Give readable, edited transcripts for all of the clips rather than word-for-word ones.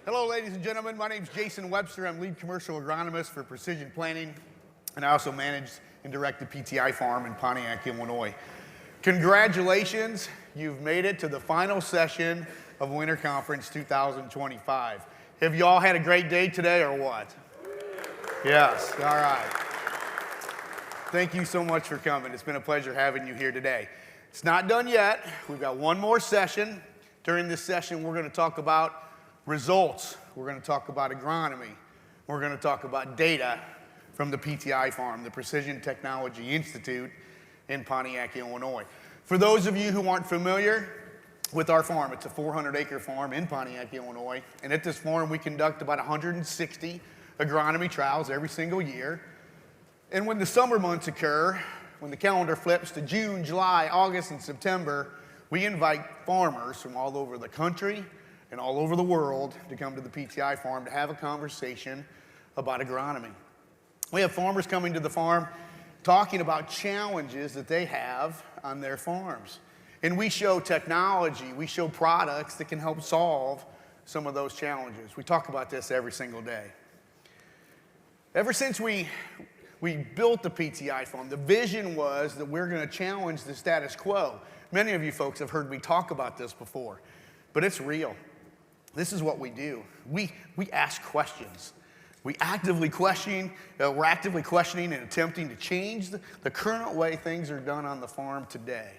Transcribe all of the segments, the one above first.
Hello, ladies and gentlemen. My name is Jason Webster. I'm lead commercial agronomist for Precision Planting, and I also manage and direct the PTI farm in Pontiac, Illinois. Congratulations, you've made it to the final session of Winter Conference 2025. Have you all had a great day today or what? Yes, all right. Thank you so much for coming. It's been a pleasure having you here today. It's not done yet. We've got one more session. During this session, we're going to talk about results. We're going to talk about agronomy. We're going to talk about data from the PTI farm, the Precision Technology Institute in Pontiac, Illinois. For those of you who aren't familiar with our farm, it's a 400-acre farm in Pontiac, Illinois. And at this farm, we conduct about 160 agronomy trials every single year. And when the summer months occur, when the calendar flips to June, July, August, and September, we invite farmers from all over the country and all over the world to come to the PTI farm to have a conversation about agronomy. We have farmers coming to the farm talking about challenges that they have on their farms. And we show technology, we show products that can help solve some of those challenges. We talk about this every single day. Ever since we built the PTI farm, the vision was that we're going to challenge the status quo. Many of you folks have heard me talk about this before, but it's real. This is what we do. We ask questions. We're actively questioning and attempting to change the current way things are done on the farm today.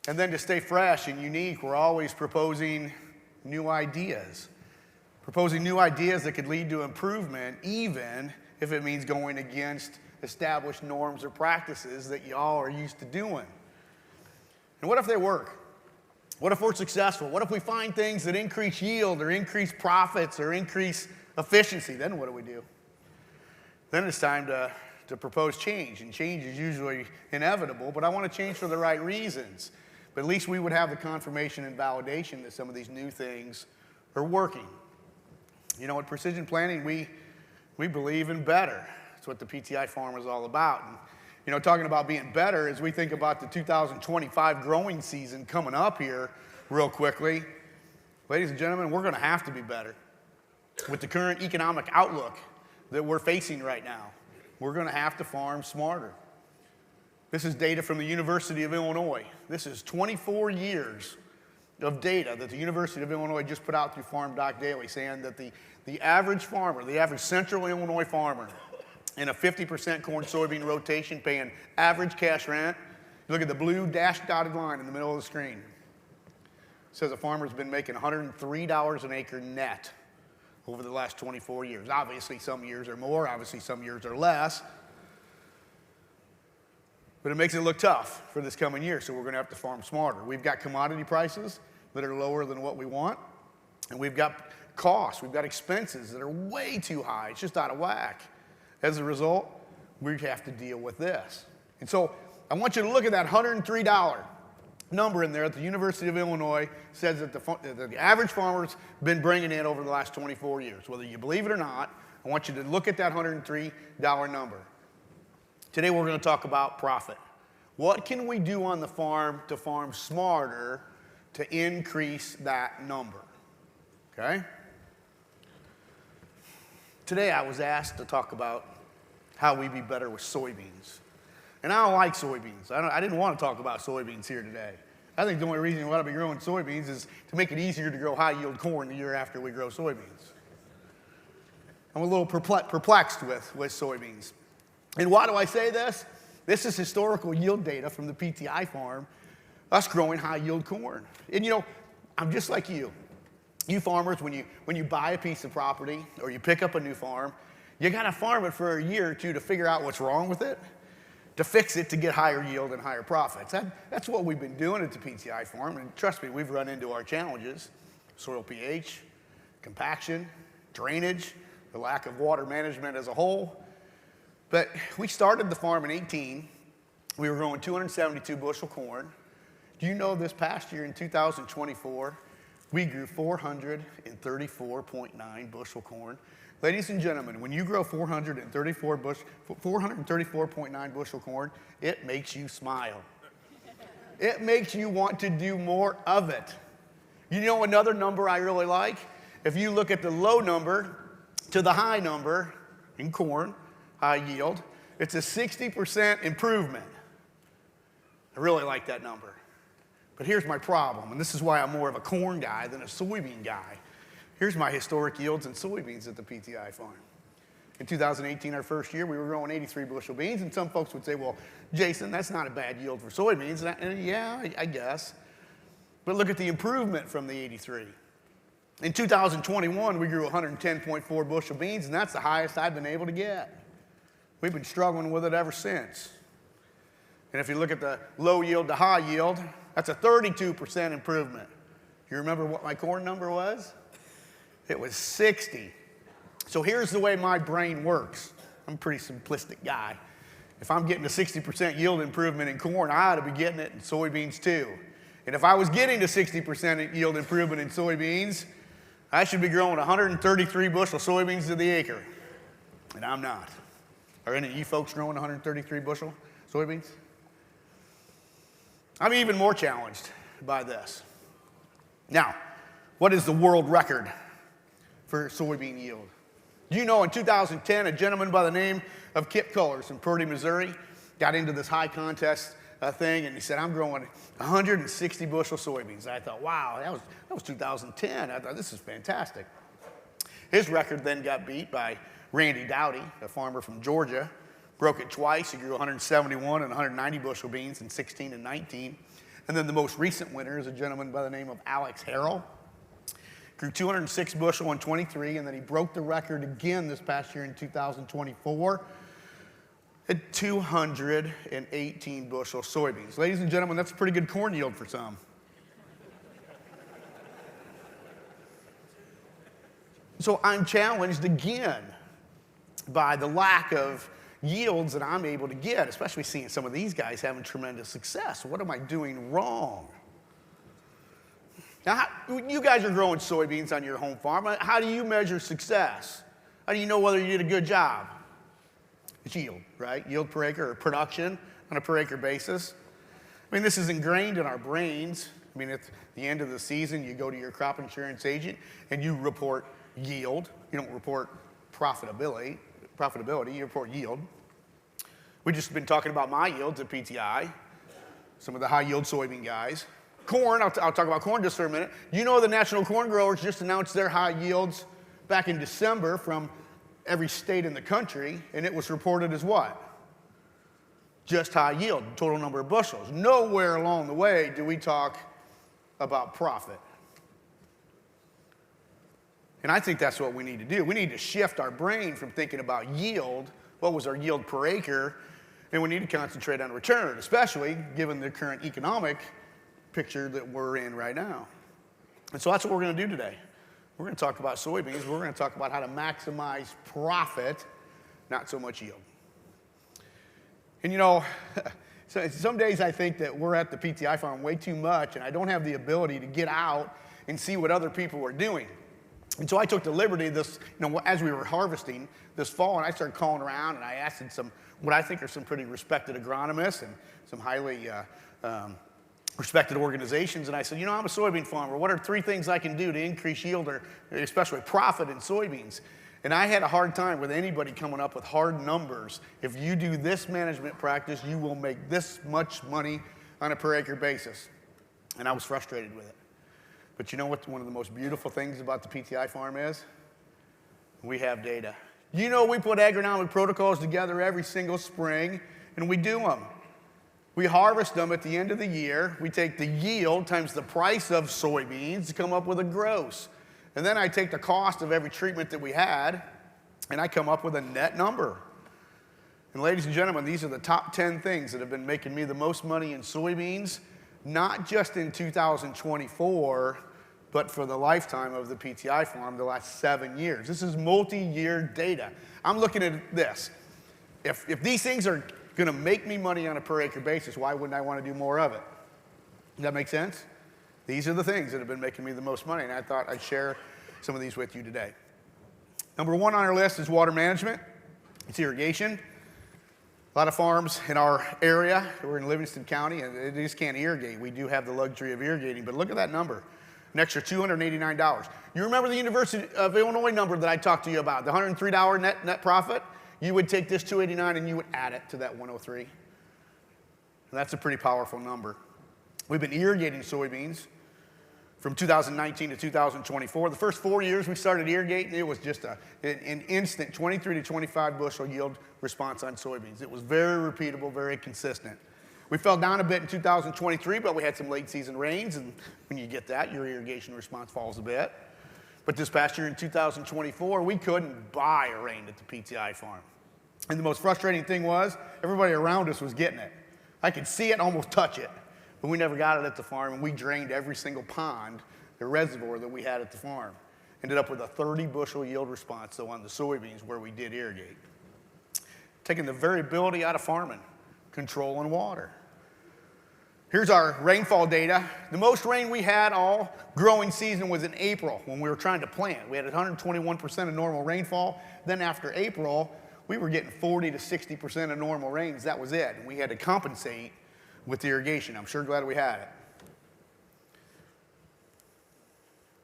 And then to stay fresh and unique, we're always proposing new ideas. Proposing new ideas that could lead to improvement, even if it means going against established norms or practices that y'all are used to doing. And what if they work? What if we're successful? What if we find things that increase yield or increase profits or increase efficiency? Then what do we do? Then it's time to propose change, and change is usually inevitable, but I want to change for the right reasons. But at least we would have the confirmation and validation that some of these new things are working. You know, at Precision Planting, we believe in better. That's what the PTI farm is all about. And, you know, talking about being better, as we think about the 2025 growing season coming up here real quickly, ladies and gentlemen, we're going to have to be better. With the current economic outlook that we're facing right now, we're going to have to farm smarter. This is data from the University of Illinois. This is 24 years of data that the University of Illinois just put out through Farm Doc Daily, saying that the average farmer, the average central Illinois farmer, in a 50% corn soybean rotation, paying average cash rent. You look at the blue dashed dotted line in the middle of the screen. It says a farmer's been making $103 an acre net over the last 24 years. Obviously, some years are more, obviously, some years are less. But it makes it look tough for this coming year, so we're going to have to farm smarter. We've got commodity prices that are lower than what we want, and we've got costs, we've got expenses that are way too high. It's just out of whack. As a result, we have to deal with this. And so I want you to look at that $103 number in there at the University of Illinois. Says that the average farmer's been bringing in over the last 24 years. Whether you believe it or not, I want you to look at that $103 number. Today we're going to talk about profit. What can we do on the farm to farm smarter to increase that number? Okay? Today I was asked to talk about how we be better with soybeans. And I don't like soybeans. I didn't want to talk about soybeans here today. I think the only reason we ought to be growing soybeans is to make it easier to grow high-yield corn the year after we grow soybeans. I'm a little perplexed with soybeans. And why do I say this? This is historical yield data from the PTI farm, us growing high-yield corn. And you know, I'm just like you. You farmers, when you buy a piece of property or you pick up a new farm, you got to farm it for a year or two to figure out what's wrong with it, to fix it to get higher yield and higher profits. That's what we've been doing at the PTI farm, and trust me, we've run into our challenges: soil pH, compaction, drainage, the lack of water management as a whole. But we started the farm in 18. We were growing 272 bushel corn. Do you know this past year in 2024, we grew 434.9 bushel corn. Ladies and gentlemen, when you grow 434.9 bushel corn, it makes you smile. It makes you want to do more of it. You know another number I really like if you look at the low number to the high number in corn, high yield, it's a 60% improvement. I really like that number. But here's my problem, and this is why I'm more of a corn guy than a soybean guy. Here's my historic yields in soybeans at the PTI farm. In 2018, our first year, we were growing 83 bushel beans, and some folks would say, well, Jason, that's not a bad yield for soybeans. And yeah, I guess. But look at the improvement from the 83. In 2021, we grew 110.4 bushel beans, and that's the highest I've been able to get. We've been struggling with it ever since. And if you look at the low yield to high yield, that's a 32% improvement. You remember what my corn number was? It was 60. So here's the way my brain works. I'm a pretty simplistic guy. If I'm getting a 60% yield improvement in corn, I ought to be getting it in soybeans too. And if I was getting a 60% yield improvement in soybeans, I should be growing 133 bushel soybeans to the acre. And I'm not. Are any of you folks growing 133 bushel soybeans? I'm even more challenged by this. Now, what is the world record for soybean yield? Do you know in 2010, a gentleman by the name of 𝗵𝗀𝗁𝗃 from Purdy, Missouri, got into this high contest thing, and he said, I'm growing 160 bushel soybeans. And I thought, wow, that was 2010. I thought, this is fantastic. His record then got beat by Randy Dowdy, a farmer from Georgia. Broke it twice. He grew 171 and 190 bushel beans in 16 and 19. And then the most recent winner is a gentleman by the name of Alex Harrell. Grew 206 bushel in 23, and then he broke the record again this past year in 2024 at 218 bushel soybeans. Ladies and gentlemen, that's a pretty good corn yield for some. So I'm challenged again by the lack of yields that I'm able to get, especially seeing some of these guys having tremendous success. What am I doing wrong? Now, you guys are growing soybeans on your home farm. How do you measure success? How do you know whether you did a good job? It's yield, right? Yield per acre, or production on a per acre basis. I mean, this is ingrained in our brains. I mean, at the end of the season, you go to your crop insurance agent and you report yield. You don't report profitability, you report yield. We've just been talking about my yields at PTI, some of the high yield soybean guys. Corn, I'll talk about corn just for a minute. You know the national corn growers just announced their high yields back in December from every state in the country, and it was reported as what? Just high yield, total number of bushels. Nowhere along the way do we talk about profit. And I think that's what we need to do. We need to shift our brain from thinking about yield, what was our yield per acre, and we need to concentrate on return, especially given the current economic picture that we're in right now. And so that's what we're going to do today. We're going to talk about soybeans. We're going to talk about how to maximize profit, not so much yield. And you know, some days I think that we're at the PTI farm way too much, and I don't have the ability to get out and see what other people are doing. And so I took the liberty as we were harvesting this fall, and I started calling around, and I asked some, what I think are some pretty respected agronomists and some highly respected organizations, and I said, I'm a soybean farmer. What are 3 things I can do to increase yield or especially profit in soybeans? And I had a hard time with anybody coming up with hard numbers. If you do this management practice, you will make this much money on a per acre basis. And I was frustrated with it. But you know what one of the most beautiful things about the PTI farm is? We have data. We put agronomic protocols together every single spring, and we do them. We harvest them at the end of the year. We take the yield times the price of soybeans to come up with a gross. And then I take the cost of every treatment that we had, and I come up with a net number. And ladies and gentlemen, these are the top 10 things that have been making me the most money in soybeans, not just in 2024, but for the lifetime of the PTI farm, the last 7 years. This is multi-year data. I'm looking at this. If these things are going to make me money on a per acre basis, why wouldn't I want to do more of it? Does that make sense? These are the things that have been making me the most money, and I thought I'd share some of these with you today. Number 1 on our list is water management. It's irrigation. A lot of farms in our area, we're in Livingston County, and they just can't irrigate. We do have the luxury of irrigating, but look at that number. an extra $289. You remember the University of Illinois number that I talked to you about, the $103 net profit? You would take this $289 and you would add it to that 103. And that's a pretty powerful number. We've been irrigating soybeans from 2019 to 2024. The first 4 years we started irrigating, it was just an instant 23 to 25 bushel yield response on soybeans. It was very repeatable, very consistent. We fell down a bit in 2023, but we had some late season rains, and when you get that, your irrigation response falls a bit. But this past year in 2024, we couldn't buy a rain at the PTI farm. And the most frustrating thing was, everybody around us was getting it. I could see it, almost touch it. But we never got it at the farm, and we drained every single pond, the reservoir that we had at the farm. Ended up with a 30 bushel yield response, though, on the soybeans where we did irrigate. Taking the variability out of farming, controlling water. Here's our rainfall data. The most rain we had all growing season was in April when we were trying to plant. We had 121% of normal rainfall. Then after April, we were getting 40 to 60% of normal rains. That was it. And we had to compensate with irrigation. I'm sure glad we had it.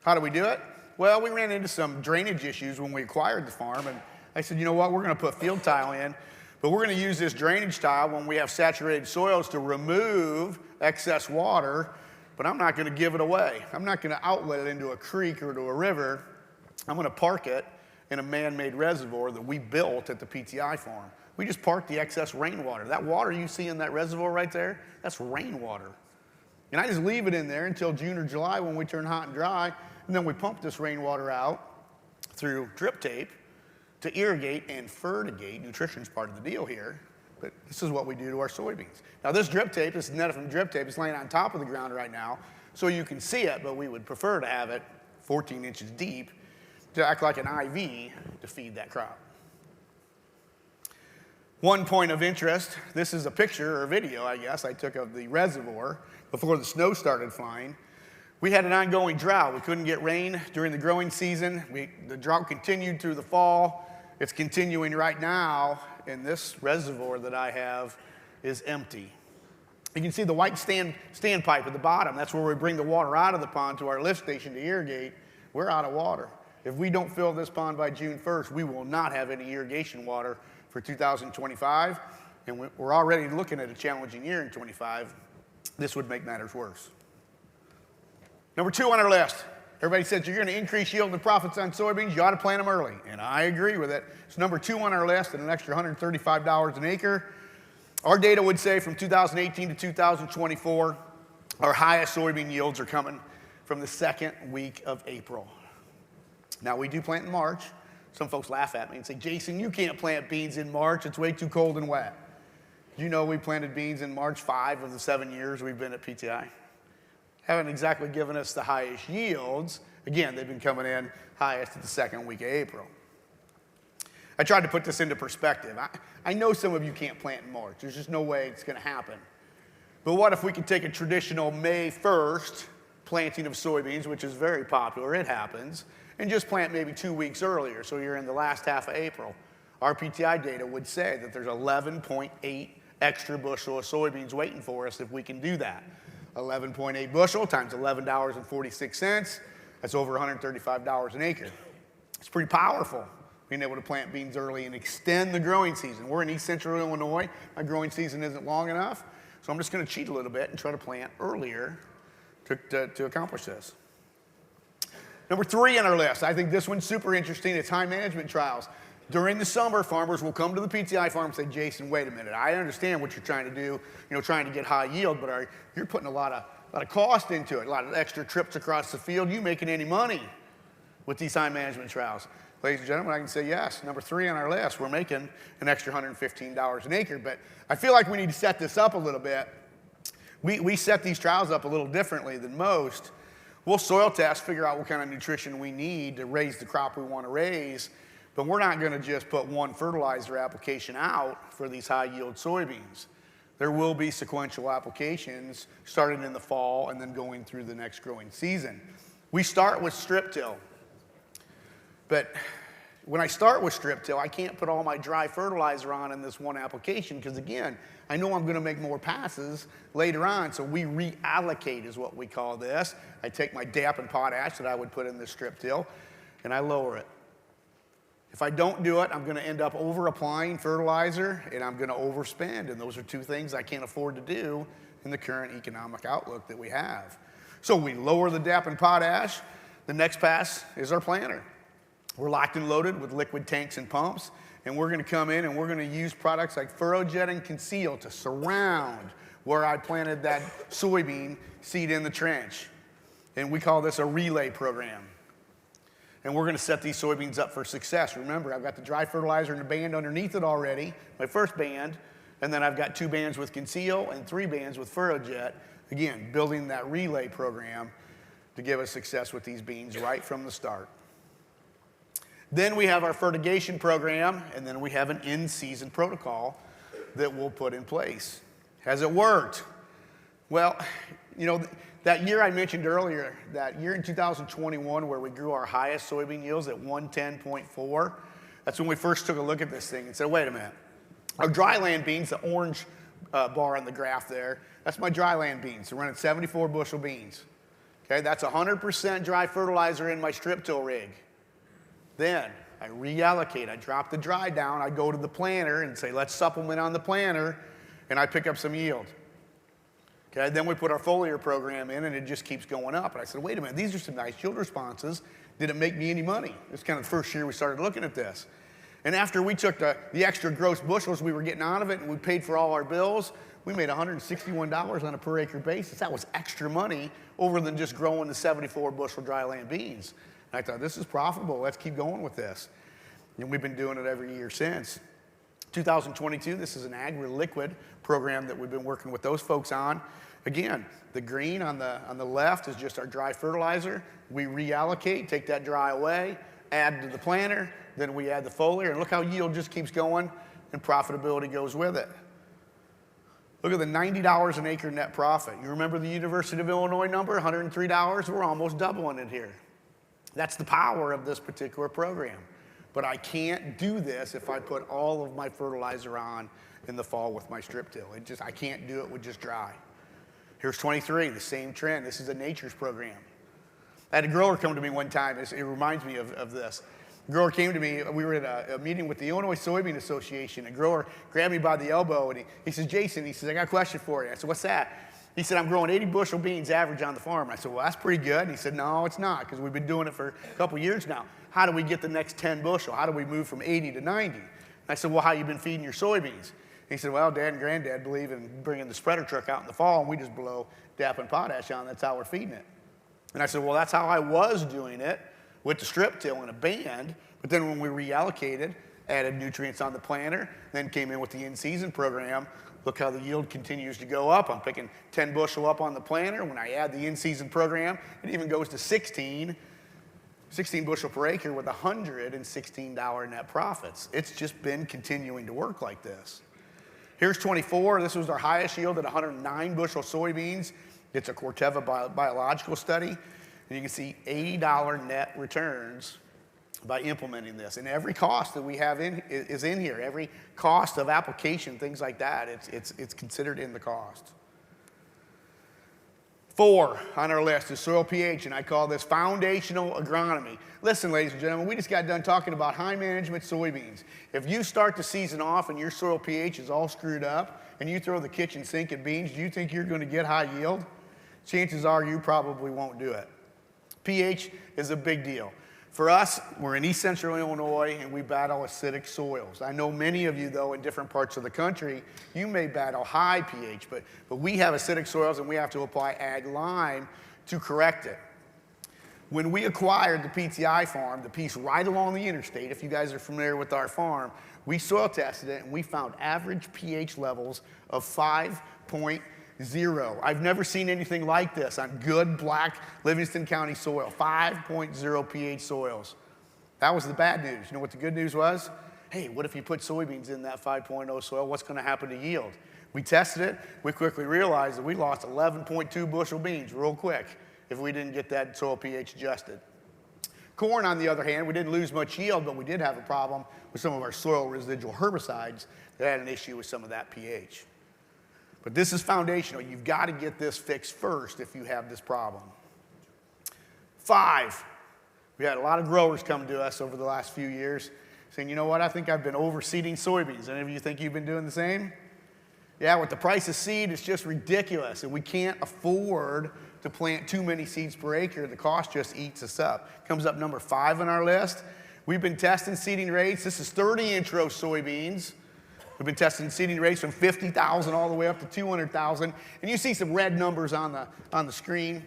How do we do it? Well, we ran into some drainage issues when we acquired the farm, and I said, you know what, we're going to put field tile in, but we're going to use this drainage tile when we have saturated soils to remove excess water, but I'm not going to give it away. I'm not going to outlet it into a creek or to a river. I'm going to park it in a man-made reservoir that we built at the PTI farm. We just park the excess rainwater. That water you see in that reservoir right there, that's rainwater. And I just leave it in there until June or July when we turn hot and dry, and then we pump this rainwater out through drip tape to irrigate and fertigate. Nutrition's part of the deal here, but this is what we do to our soybeans. Now this drip tape, this is netted from drip tape, it's laying on top of the ground right now, so you can see it, but we would prefer to have it 14 inches deep to act like an IV to feed that crop. One point of interest, this is a picture or video, I guess, I took of the reservoir before the snow started flying. We had an ongoing drought. We couldn't get rain during the growing season. The drought continued through the fall. It's continuing right now, and this reservoir that I have is empty. You can see the white standpipe at the bottom. That's where we bring the water out of the pond to our lift station to irrigate. We're out of water. If we don't fill this pond by June 1st, we will not have any irrigation water for 2025, and we're already looking at a challenging year in 25. This would make matters worse. Number 2 on our list. Everybody says you're going to increase yield and profits on soybeans, you ought to plant them early, and I agree with it. It's number 2 on our list at an extra $135 an acre. Our data would say from 2018 to 2024, our highest soybean yields are coming from the second week of April. Now, we do plant in March. Some folks laugh at me and say, Jason, you can't plant beans in March. It's way too cold and wet. You know we planted beans in March 5 of the 7 years we've been at PTI. Haven't exactly given us the highest yields. Again, they've been coming in highest at the second week of April. I tried to put this into perspective. I know some of you can't plant in March. There's just no way it's going to happen. But what if we could take a traditional May 1st planting of soybeans, which is very popular, it happens, and just plant maybe 2 weeks earlier, so you're in the last half of April. Our PTI data would say that there's 11.8 extra bushel of soybeans waiting for us if we can do that. 11.8 bushel times $11.46, that's over $135 an acre. It's pretty powerful, being able to plant beans early and extend the growing season. We're in East Central Illinois. My growing season isn't long enough, so I'm just going to cheat a little bit and try to plant earlier to accomplish this. Number 3 on our list, I think this one's super interesting. It's high management trials. During the summer, farmers will come to the PTI farm and say, Jason, wait a minute, I understand what you're trying to do, trying to get high yield, but you're putting a lot of cost into it, a lot of extra trips across the field. You making any money with these high management trials? Ladies and gentlemen, I can say yes. Number 3 on our list, we're making an extra $115 an acre, but I feel like we need to set this up a little bit. We set these trials up a little differently than most. We'll soil test, figure out what kind of nutrition we need to raise the crop we want to raise, but we're not going to just put one fertilizer application out for these high-yield soybeans. There will be sequential applications starting in the fall and then going through the next growing season. We start with strip till, but When I start with strip till, I can't put all my dry fertilizer on in this one application because, again, I know I'm going to make more passes later on, so we reallocate is what we call this. I take my DAP and potash that I would put in this strip till, and I lower it. If I don't do it, I'm going to end up over-applying fertilizer, and I'm going to overspend, and those are two things I can't afford to do in the current economic outlook that we have. So we lower the DAP and potash. The next pass is our planter. We're locked and loaded with liquid tanks and pumps, and we're going to come in and we're going to use products like 𝗿𝗏 and conceal to surround where I planted that soybean seed in the trench. And we call this a relay program. And we're going to set these soybeans up for success. Remember, I've got the dry fertilizer and the band underneath it already, my first band, and then I've got 2 bands with conceal and 3 bands with 𝗿𝗏. Again, building that relay program to give us success with these beans right from the start. Then we have our fertigation program, and then we have an in-season protocol that we'll put in place. Has it worked? Well, you know, that year I mentioned earlier, that year in 2021 where we grew our highest soybean yields at 110.4, that's when we first took a look at this thing and said, wait a minute. Our dryland beans, the orange bar on the graph there, that's my dryland beans. They're running 74 bushel beans. Okay, that's 100% dry fertilizer in my strip till rig. Then I reallocate, I drop the dry down, I go to the planter and say, let's supplement on the planter, and I pick up some yield. Okay, then we put our foliar program in and it just keeps going up. And I said, wait a minute, these are some nice yield responses. Did it make me any money? It's kind of the first year we started looking at this. And after we took the extra gross bushels we were getting out of it and we paid for all our bills, we made $161 on a per acre basis. That was extra money over than just growing the 74 bushel dryland beans. I thought, this is profitable. Let's keep going with this. And we've been doing it every year since. 2022, this is an agri-liquid program that we've been working with those folks on. Again, the green on the left is just our dry fertilizer. We reallocate, take that dry away, add to the planter, then we add the foliar, and look how yield just keeps going and profitability goes with it. Look at the $90 an acre net profit. You remember the University of Illinois number, $103? We're almost doubling it here. That's the power of this particular program. But I can't do this if I put all of my fertilizer on in the fall with my strip till. I can't do it with just dry. Here's 23, the same trend. This is a nature's program. I had a grower come to me one time. It reminds me of this. A grower came to me. We were at a meeting with the Illinois Soybean Association. A grower grabbed me by the elbow and he says, Jason, he says, I got a question for you. I said, what's that? He said, I'm growing 80 bushel beans average on the farm. I said, well, that's pretty good. And he said, no, it's not, because we've been doing it for a couple years now. How do we get the next 10 bushel? How do we move from 80 to 90? And I said, well, how you been feeding your soybeans? He said, well, Dad and Granddad believe in bringing the spreader truck out in the fall, and we just blow DAP and potash on. That's how we're feeding it. And I said, well, that's how I was doing it with the strip till in a band. But then when we reallocated, added nutrients on the planter, then came in with the in-season program, look how the yield continues to go up. I'm picking 10 bushel up on the planter. When I add the in-season program, it even goes to 16 bushel per acre with $116 net profits. It's just been continuing to work like this. Here's 24. This was our highest yield at 109 bushel soybeans. It's a 𝗧𝗏 biological study. And you can see $80 net returns by implementing this. And every cost that we have is in here. Every cost of application, things like that, it's considered in the cost. 4 on our list is soil pH, and I call this foundational agronomy. Listen, ladies and gentlemen, we just got done talking about high management soybeans. If you start the season off and your soil pH is all screwed up and you throw the kitchen sink at beans, do you think you're going to get high yield? Chances are you probably won't do it. pH is a big deal. For us, we're in East Central Illinois and we battle acidic soils. I know many of you, though, in different parts of the country, you may battle high pH, but we have acidic soils and we have to apply ag lime to correct it. When we acquired the PTI farm, the piece right along the interstate, if you guys are familiar with our farm, we soil tested it and we found average pH levels of 5.0. I've never seen anything like this on good black Livingston County soil, 5.0 pH soils. That was the bad news. You know what the good news was? Hey, what if you put soybeans in that 5.0 soil? What's going to happen to yield? We tested it. We quickly realized that we lost 11.2 bushel beans real quick if we didn't get that soil pH adjusted. Corn, on the other hand, we didn't lose much yield, but we did have a problem with some of our soil residual herbicides that had an issue with some of that pH. But this is foundational. You've got to get this fixed first if you have this problem. 5, we had a lot of growers come to us over the last few years saying, you know what, I think I've been overseeding soybeans. Any of you think you've been doing the same? Yeah, with the price of seed, it's just ridiculous, and we can't afford to plant too many seeds per acre. The cost just eats us up. Comes up number 5 on our list. We've been testing seeding rates. This is 30-inch row soybeans. We've been testing seeding rates from 50,000 all the way up to 200,000. And you see some red numbers on the screen.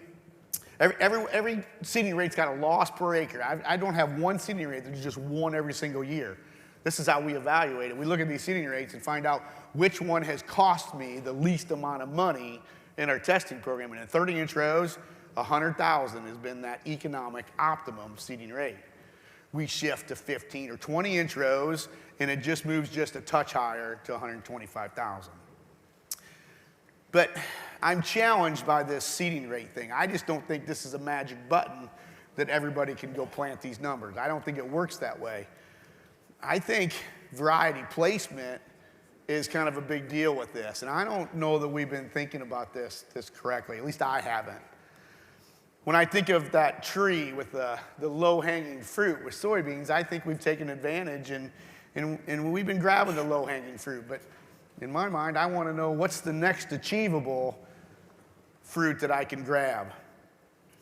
Every seeding rate's got a loss per acre. I don't have one seeding rate. There's just one every single year. This is how we evaluate it. We look at these seeding rates and find out which one has cost me the least amount of money in our testing program. And in 30-inch rows, 100,000 has been that economic optimum seeding rate. We shift to 15 or 20-inch rows, and it just moves just a touch higher to 125,000. But I'm challenged by this seeding rate thing. I just don't think this is a magic button that everybody can go plant these numbers. I don't think it works that way. I think variety placement is kind of a big deal with this, and I don't know that we've been thinking about this correctly. At least I haven't. When I think of that tree with the low-hanging fruit with soybeans, I think we've taken advantage and we've been grabbing the low-hanging fruit. But in my mind, I want to know what's the next achievable fruit that I can grab.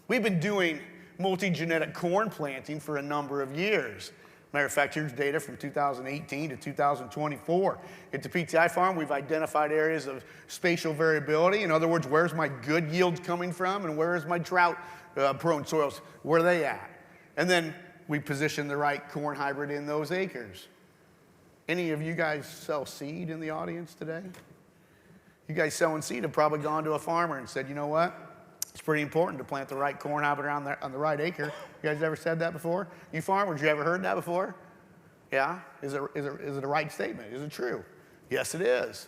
We've been doing multi-genetic corn planting for a number of years. Matter of fact, here's data from 2018 to 2024. At the PTI farm, we've identified areas of spatial variability. In other words, where's my good yields coming from and where is my drought-prone soils? Where are they at? And then we position the right corn hybrid in those acres. Any of you guys sell seed in the audience today? You guys selling seed have probably gone to a farmer and said, you know what? It's pretty important to plant the right corn hybrid on the right acre. You guys ever said that before? You farmers, you ever heard that before? Yeah? Is it a right statement? Is it true? Yes, it is.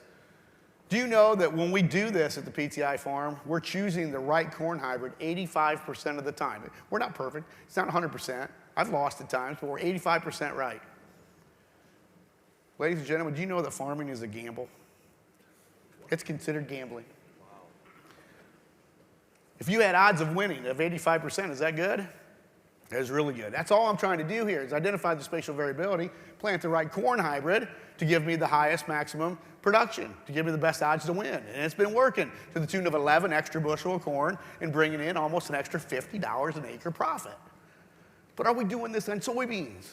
Do you know that when we do this at the PTI farm, we're choosing the right corn hybrid 85% of the time? We're not perfect. It's not 100%. I've lost at times, but we're 85% right. Ladies and gentlemen, do you know that farming is a gamble? It's considered gambling. If you had odds of winning of 85%, is that good? That is really good. That's all I'm trying to do here is identify the spatial variability, plant the right corn hybrid to give me the highest maximum production, to give me the best odds to win. And it's been working to the tune of 11 extra bushel of corn and bringing in almost an extra $50 an acre profit. But are we doing this on soybeans?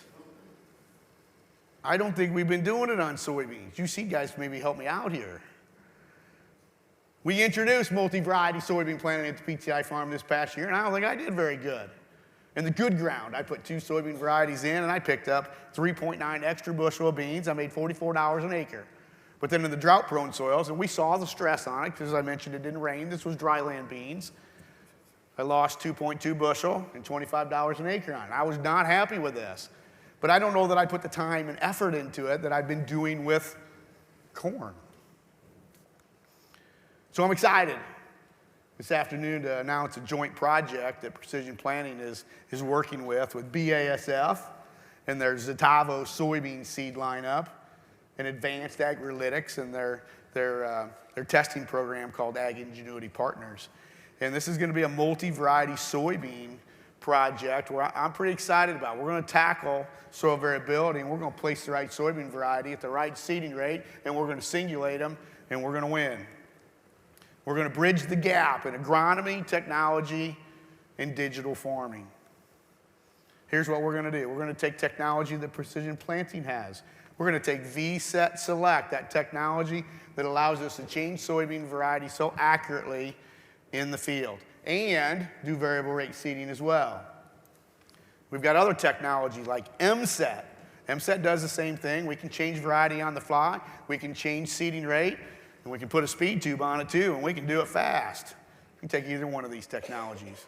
I don't think we've been doing it on soybeans. You see guys maybe help me out here. We introduced multi-variety soybean planting at the PTI farm this past year, and I don't think I did very good. In the good ground, I put 2 soybean varieties in, and I picked up 3.9 extra bushel of beans. I made $44 an acre. But then in the drought-prone soils, and we saw the stress on it, because as I mentioned, it didn't rain. This was dry land beans. I lost 2.2 bushel and $25 an acre on it. I was not happy with this. But I don't know that I put the time and effort into it that I've been doing with corn. So I'm excited this afternoon to announce a joint project that Precision Planting is working with BASF and their 𝗬𝗏𝗿𝗄 soybean seed lineup and Advanced Agrilytics and their testing program called Ag Ingenuity Partners. And this is going to be a multi-variety soybean project where I'm pretty excited about. We're going to tackle soil variability, and we're going to place the right soybean variety at the right seeding rate, and we're going to singulate them, and we're going to win. We're going to bridge the gap in agronomy, technology, and digital farming. Here's what we're going to do. We're going to take technology that Precision Planting has. We're going to take V-Set Select, that technology that allows us to change soybean variety so accurately in the field, and do variable rate seeding as well. We've got other technology like MSET. MSET does the same thing. We can change variety on the fly. We can change seeding rate. And we can put a speed tube on it too, and we can do it fast. We can take either one of these technologies.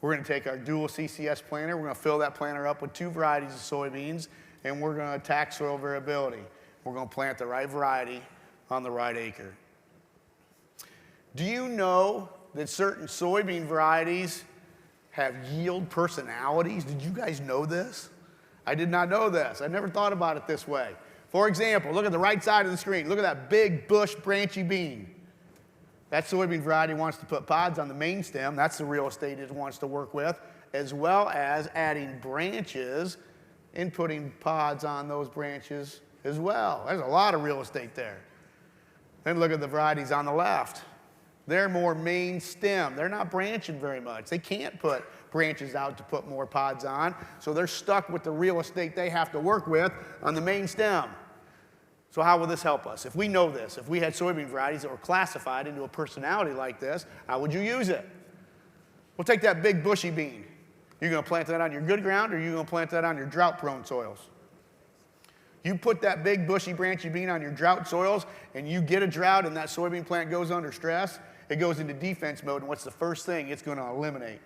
We're going to take our dual CCS planter. We're going to fill that planter up with 2 varieties of soybeans, and we're going to attack soil variability. We're going to plant the right variety on the right acre. Do you know that certain soybean varieties have yield personalities. Did you guys know this? I did not know this. I never thought about it this way. For example, look at the right side of the screen. Look at that big bush branchy bean. That soybean variety wants to put pods on the main stem. That's the real estate it wants to work with, as well as adding branches and putting pods on those branches as well. There's a lot of real estate there. Then look at the varieties on the left. They're more main stem. They're not branching very much. They can't put branches out to put more pods on, so they're stuck with the real estate they have to work with on the main stem. So how will this help us? If we know this, if we had soybean varieties that were classified into a personality like this, how would you use it? We'll take that big bushy bean. You're going to plant that on your good ground, or you're going to plant that on your drought-prone soils? You put that big bushy branchy bean on your drought soils, and you get a drought and that soybean plant goes under stress, it goes into defense mode, and what's the first thing it's going to eliminate?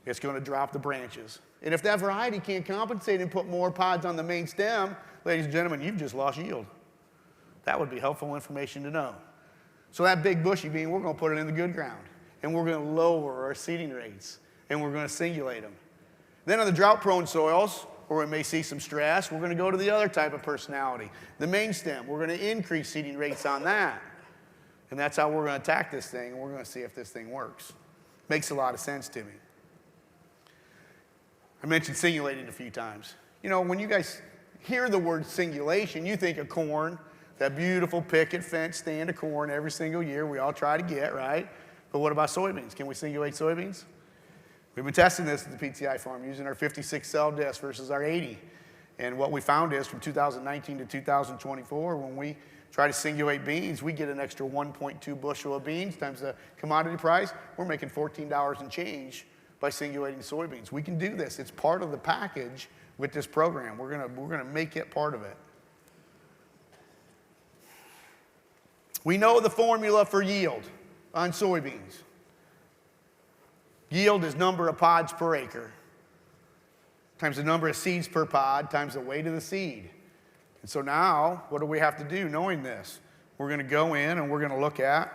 It's going to drop the branches. And if that variety can't compensate and put more pods on the main stem, ladies and gentlemen, you've just lost yield. That would be helpful information to know. So that big bushy bean, we're going to put it in the good ground, and we're going to lower our seeding rates, and we're going to singulate them. Then on the drought-prone soils, where we may see some stress, we're going to go to the other type of personality, the main stem. We're going to increase seeding rates on that. And that's how we're going to attack this thing, and we're going to see if this thing works. Makes a lot of sense to me. I mentioned singulating a few times. You know, when you guys hear the word singulation, you think of corn, that beautiful picket fence stand of corn every single year we all try to get, right? But what about soybeans? Can we singulate soybeans? We've been testing this at the PTI farm using our '56 cell disc versus our 80. And what we found is from 2019 to 2024, when we try to singulate beans, we get an extra 1.2 bushel of beans times the commodity price. We're making $14 and change by singulating soybeans. We can do this. It's part of the package with this program. We're gonna make it part of it. We know the formula for yield on soybeans. Yield is number of pods per acre times the number of seeds per pod times the weight of the seed. And so now, what do we have to do knowing this? We're going to go in and we're going to look at,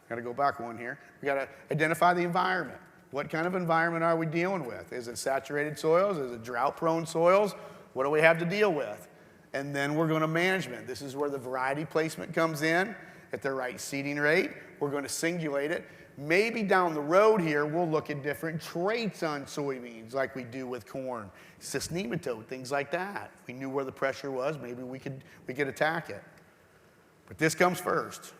got to go back one here, we got to identify the environment. What kind of environment are we dealing with? Is it saturated soils? Is it drought-prone soils? What do we have to deal with? And then we're going to management. This is where the variety placement comes in at the right seeding rate. We're going to singulate it. Maybe down the road here, we'll look at different traits on soybeans like we do with corn, cyst nematode, things like that. If we knew where the pressure was, maybe we could attack it. But this comes first.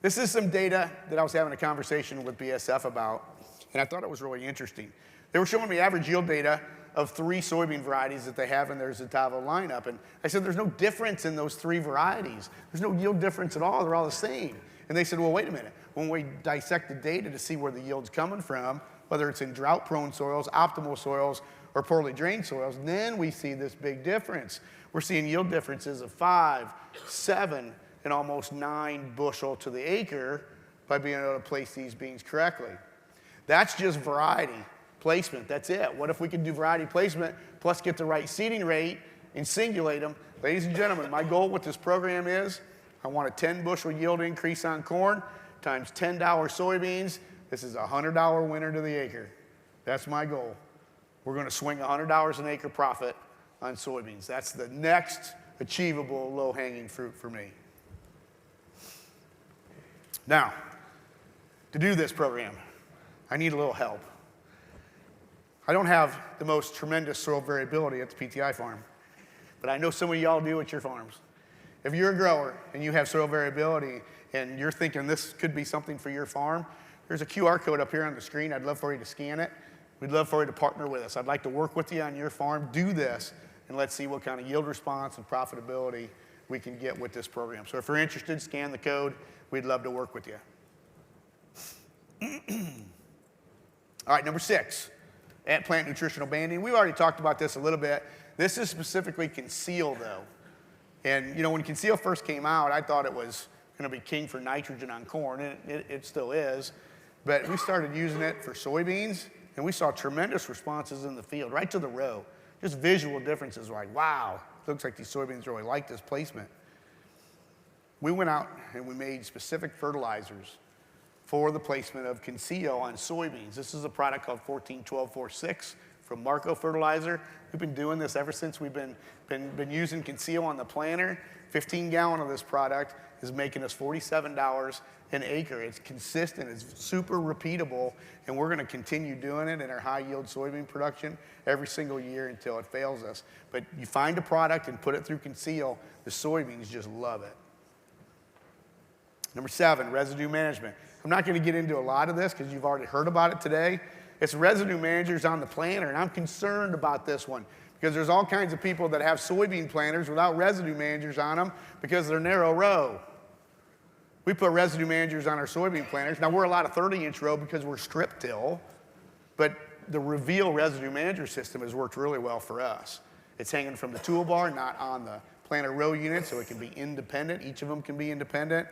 This is some data that I was having a conversation with BSF about, and I thought it was really interesting. They were showing me average yield data of 3 soybean varieties that they have in their 𝗧𝗵𝗿 lineup. And I said, there's no difference in those 3 varieties. There's no yield difference at all. They're all the same. And they said, well, wait a minute. When we dissect the data to see where the yield's coming from, whether it's in drought-prone soils, optimal soils, or poorly drained soils, then we see this big difference. We're seeing yield differences of 5, 7, and almost 9 bushel to the acre by being able to place these beans correctly. That's just variety placement. That's it. What if we can do variety placement plus get the right seeding rate and singulate them? Ladies and gentlemen, my goal with this program is I want a 10 bushel yield increase on corn times $10 soybeans. This is a $100 winner to the acre. That's my goal. We're going to swing $100 an acre profit on soybeans. That's the next achievable low-hanging fruit for me. Now, to do this program, I need a little help. I don't have the most tremendous soil variability at the PTI farm, but I know some of y'all do at your farms. If you're a grower and you have soil variability and you're thinking this could be something for your farm, there's a QR code up here on the screen. I'd love for you to scan it. We'd love for you to partner with us. I'd like to work with you on your farm. Do this, and let's see what kind of yield response and profitability we can get with this program. So if you're interested, scan the code. We'd love to work with you. All right, number 6, at plant nutritional banding. We've already talked about this a little bit. This is specifically conceal, though. And, you know, when conceal first came out, I thought it was going to be king for nitrogen on corn, and it still is. But we started using it for soybeans, and we saw tremendous responses in the field, right to the row. Just visual differences, like, wow, looks like these soybeans really like this placement. We went out and we made specific fertilizers for the placement of 𝗬𝗀 on soybeans. This is a product called 14-12-4-6 from Marco Fertilizer. We've been doing this ever since we've been using 𝗬𝗀 on the planter. 15-gallon of this product is making us $47 an acre. It's consistent, it's super repeatable, and we're gonna continue doing it in our high yield soybean production every single year until it fails us. But you find a product and put it through 𝗬𝗀, the soybeans just love it. Number 7, residue management. I'm not gonna get into a lot of this because you've already heard about it today. It's residue managers on the planter, and I'm concerned about this one because there's all kinds of people that have soybean planters without residue managers on them because they're narrow row. We put residue managers on our soybean planters. Now we're a lot of 30-inch row because we're strip till, but the Reveal residue manager system has worked really well for us. It's hanging from the toolbar, not on the planter row unit, so it can be independent. Each of them can be independent.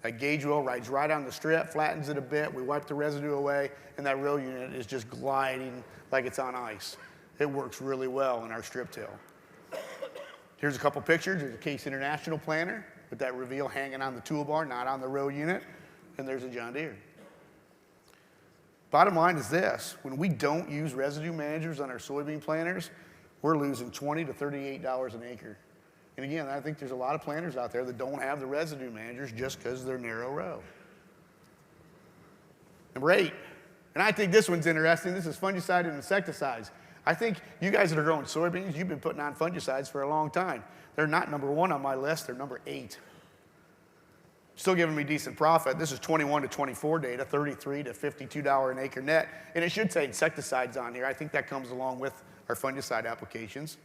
That gauge wheel rides right on the strip, flattens it a bit, we wipe the residue away, and that row unit is just gliding like it's on ice. It works really well in our strip till. Here's a couple pictures. There's a Case International planter with that Reveal hanging on the toolbar, not on the row unit, and there's a John Deere. Bottom line is this: when we don't use residue managers on our soybean planters, we're losing $20 to $38 an acre. And again, I think there's a lot of planters out there that don't have the residue managers just because they're narrow row. Number 8, and I think this one's interesting. This is fungicide and insecticides. I think you guys that are growing soybeans, you've been putting on fungicides for a long time. They're not number 1 on my list, they're number 8. Still giving me decent profit. This is 21 to 24 data, $33 to $52 an acre net. And it should say insecticides on here. I think that comes along with our fungicide applications.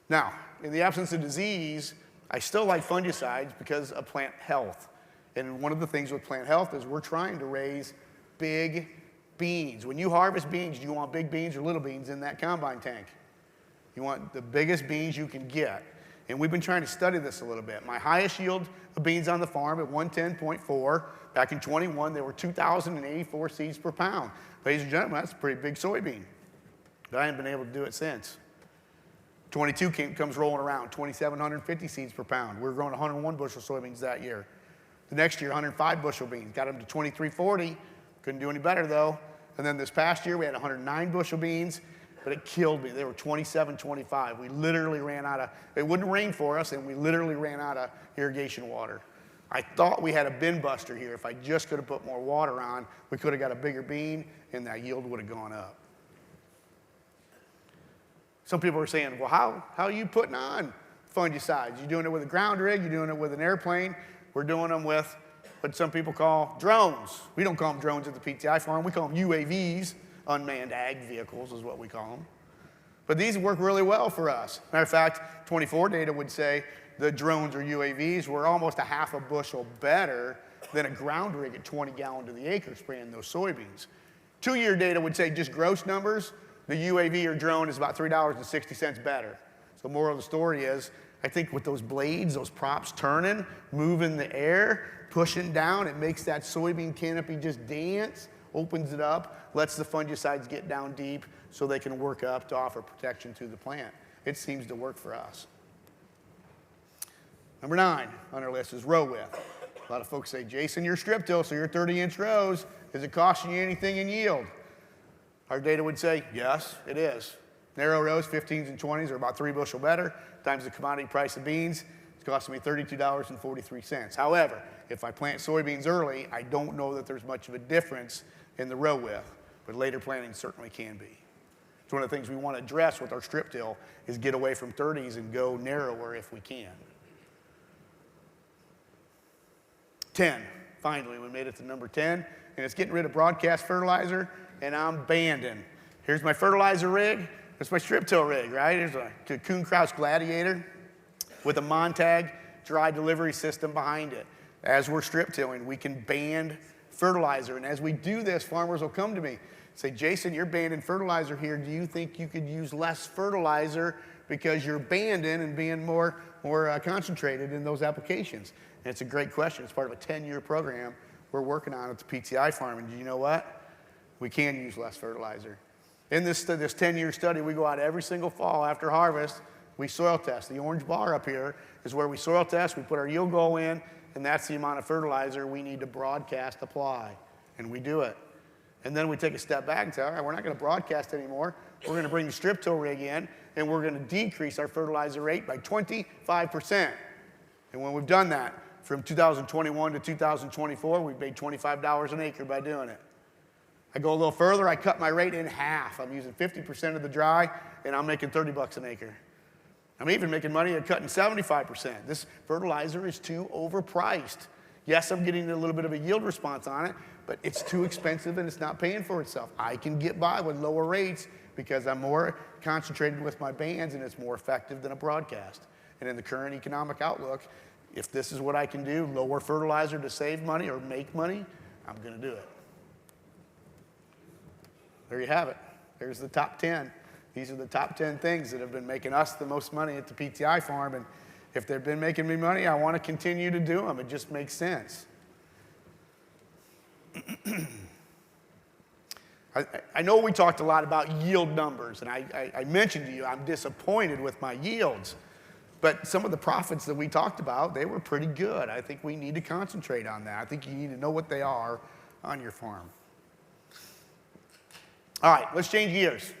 Now, in the absence of disease, I still like fungicides because of plant health. And one of the things with plant health is we're trying to raise big beans. When you harvest beans, do you want big beans or little beans in that combine tank? You want the biggest beans you can get. And we've been trying to study this a little bit. My highest yield of beans on the farm at 110.4, back in 21, there were 2,084 seeds per pound. Ladies and gentlemen, that's a pretty big soybean. But I haven't been able to do it since. 22 comes rolling around, 2,750 seeds per pound. We were growing 101 bushel soybeans that year. The next year, 105 bushel beans. Got them to 2,340. Couldn't do any better though. And then this past year, we had 109 bushel beans, but it killed me. They were 27.25. We literally ran out of, it wouldn't rain for us, and we literally ran out of irrigation water. I thought we had a bin buster here. If I just could have put more water on, we could have got a bigger bean, and that yield would have gone up. Some people are saying, well, how are you putting on fungicides? You doing it with a ground rig? You doing it with an airplane? We're doing them with what some people call drones. We don't call them drones at the PTI farm. We call them UAVs, unmanned ag vehicles is what we call them. But these work really well for us. Matter of fact, 24 data would say the drones or UAVs were almost a half a bushel better than a ground rig at 20 gallons to the acre spraying those soybeans. 2-year data would say just gross numbers, the UAV or drone is about $3.60 better. So moral of the story is, I think with those blades, those props turning, moving the air, pushing down, it makes that soybean canopy just dance, opens it up, lets the fungicides get down deep so they can work up to offer protection to the plant. It seems to work for us. Number 9 on our list is row width. A lot of folks say, Jason, you're strip till, so you're 30-inch rows. Is it costing you anything in yield? Our data would say, yes, it is. Narrow rows, 15s and 20s are about 3 bushel better, times the commodity price of beans. It's costing me $32.43. However, if I plant soybeans early, I don't know that there's much of a difference in the row width, but later planting certainly can be. It's one of the things we want to address with our strip till is get away from 30s and go narrower if we can. 10, finally, we made it to number 10, and it's getting rid of broadcast fertilizer, and I'm banding. Here's my fertilizer rig. That's my strip till rig, right? Here's a 𝗂𝗃 Gladiator with a Montag dry delivery system behind it. As we're strip tilling, we can band fertilizer, and as we do this, farmers will come to me, say, Jason, you're banding fertilizer here. Do you think you could use less fertilizer because you're banding and being more concentrated in those applications? And it's a great question. It's part of a 10-year program we're working on at the PTI farm, and do you know what? We can use less fertilizer. In this 10-year study, we go out every single fall after harvest, we soil test. The orange bar up here is where we soil test, we put our yield goal in, and that's the amount of fertilizer we need to broadcast apply, and we do it. And then we take a step back and say, all right, we're not going to broadcast anymore. We're going to bring the strip till rig in, and we're going to decrease our fertilizer rate by 25%. And when we've done that, from 2021 to 2024, we've made $25 an acre by doing it. I go a little further, I cut my rate in half. I'm using 50% of the dry, and I'm making 30 bucks an acre. I'm even making money at cutting 75%. This fertilizer is too overpriced. Yes, I'm getting a little bit of a yield response on it, but it's too expensive and it's not paying for itself. I can get by with lower rates because I'm more concentrated with my bands and it's more effective than a broadcast. And in the current economic outlook, if this is what I can do, lower fertilizer to save money or make money, I'm going to do it. There you have it. There's the top 10. These are the top 10 things that have been making us the most money at the PTI farm. And if they've been making me money, I want to continue to do them. It just makes sense. I know we talked a lot about yield numbers, and I mentioned to you I'm disappointed with my yields. But some of the profits that we talked about, they were pretty good. I think we need to concentrate on that. I think you need to know what they are on your farm. All right, let's change gears.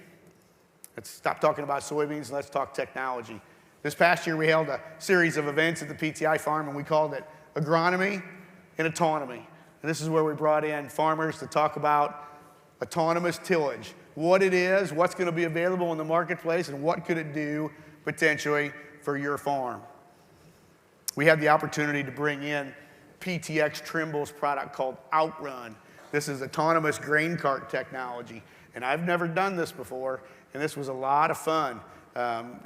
Let's stop talking about soybeans and let's talk technology. This past year we held a series of events at the PTI farm and we called it Agronomy and Autonomy. And this is where we brought in farmers to talk about autonomous tillage, what it is, what's going to be available in the marketplace, and what could it do potentially for your farm. We had the opportunity to bring in PTx Trimble's product called OutRun. This is autonomous grain cart technology. And I've never done this before, and this was a lot of fun,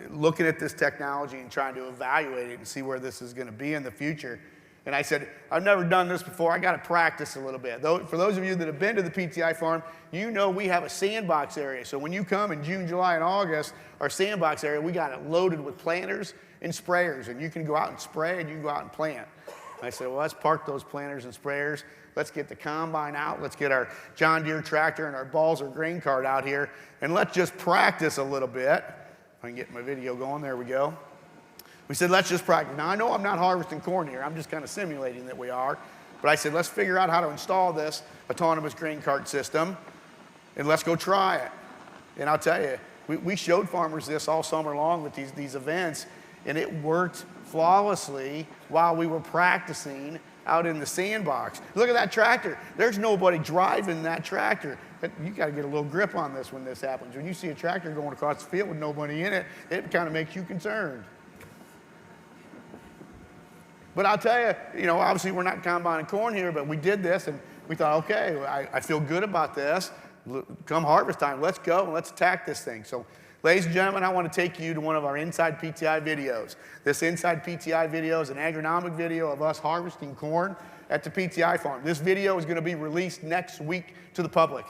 looking at this technology and trying to evaluate it and see where this is going to be in the future. And I said, I've never done this before. I got to practice a little bit. For those of you that have been to the PTI farm, you know we have a sandbox area. So when you come in June, July, and August, our sandbox area, we got it loaded with planters and sprayers. And you can go out and spray and you can go out and plant. And I said, well, let's park those planters and sprayers. Let's get the combine out. Let's get our John Deere tractor and our 𝗍𝗄𝗃 grain cart out here. And let's just practice a little bit. If I can get my video going, there we go. We said, let's just practice. Now, I know I'm not harvesting corn here. I'm just kind of simulating that we are. But I said, let's figure out how to install this autonomous grain cart system, and let's go try it. And I'll tell you, we showed farmers this all summer long with these events, and it worked flawlessly while we were practicing out in the sandbox. Look at that tractor. There's nobody driving that tractor. But you got to get a little grip on this when this happens. When you see a tractor going across the field with nobody in it, it kind of makes you concerned. But I'll tell you, obviously we're not combining corn here, but we did this and we thought, okay, I feel good about this. Come harvest time, let's go and let's attack this thing. So, ladies and gentlemen, I want to take you to one of our Inside PTI videos. This Inside PTI video is an agronomic video of us harvesting corn at the PTI farm. This video is going to be released next week to the public.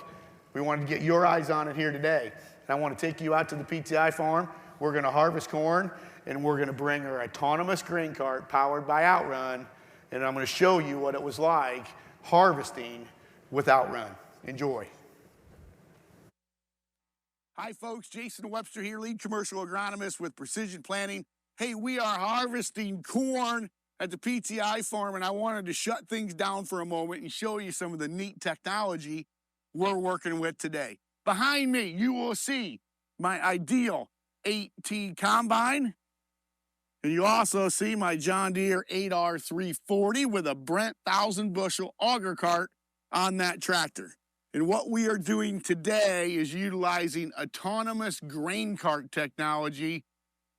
We wanted to get your eyes on it here today. And I want to take you out to the PTI farm. We're going to harvest corn, and we're going to bring our autonomous grain cart powered by OutRun, and I'm going to show you what it was like harvesting with OutRun. Enjoy. Hi folks, Jason Webster here, lead commercial agronomist with Precision Planting. Hey, we are harvesting corn at the PTI farm, and I wanted to shut things down for a moment and show you some of the neat technology we're working with today. Behind me, you will see my ideal 8T combine, and you also see my John Deere 8R340 with a Brent 1,000 bushel auger cart on that tractor. And what we are doing today is utilizing autonomous grain cart technology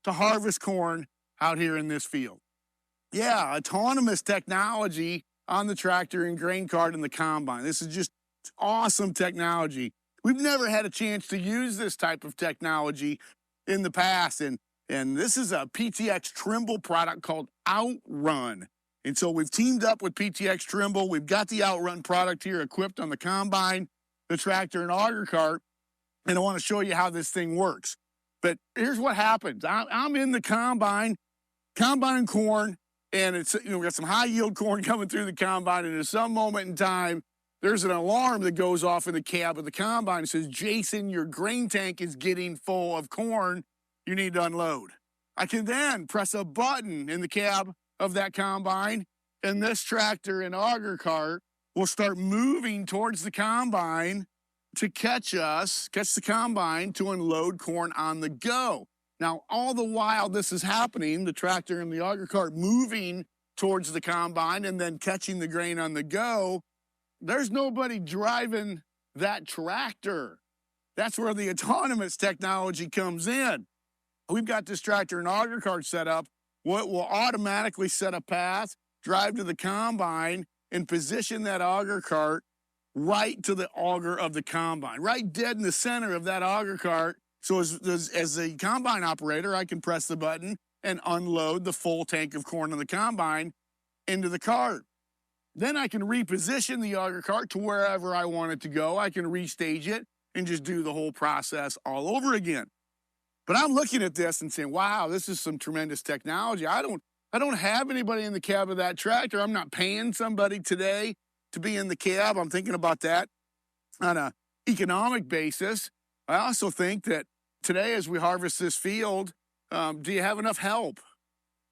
to harvest corn out here in this field. Yeah, autonomous technology on the tractor and grain cart and the combine. This is just awesome technology. We've never had a chance to use this type of technology in the past, and this is a PTx Trimble product called OutRun. And so we've teamed up with PTx Trimble. We've got the OutRun product here equipped on the combine, the tractor, and auger cart, and I want to show you how this thing works. But here's what happens. I'm in the combining corn, and it's, we got some high yield corn coming through the combine, and at some moment in time, there's an alarm that goes off in the cab of the combine. It says, Jason, your grain tank is getting full of corn. You need to unload. I can then press a button in the cab of that combine, and this tractor and auger cart will start moving towards the combine to catch the combine to unload corn on the go. Now, all the while this is happening, the tractor and the auger cart moving towards the combine and then catching the grain on the go, there's nobody driving that tractor. That's where the autonomous technology comes in. We've got this tractor and auger cart set up. What will automatically set a path, drive to the combine, and position that auger cart right to the auger of the combine, right dead in the center of that auger cart. So as a combine operator, I can press the button and unload the full tank of corn on the combine into the cart. Then I can reposition the auger cart to wherever I want it to go. I can restage it and just do the whole process all over again. But I'm looking at this and saying, wow, this is some tremendous technology. I don't have anybody in the cab of that tractor. I'm not paying somebody today to be in the cab. I'm thinking about that on an economic basis. I also think that today, as we harvest this field, do you have enough help?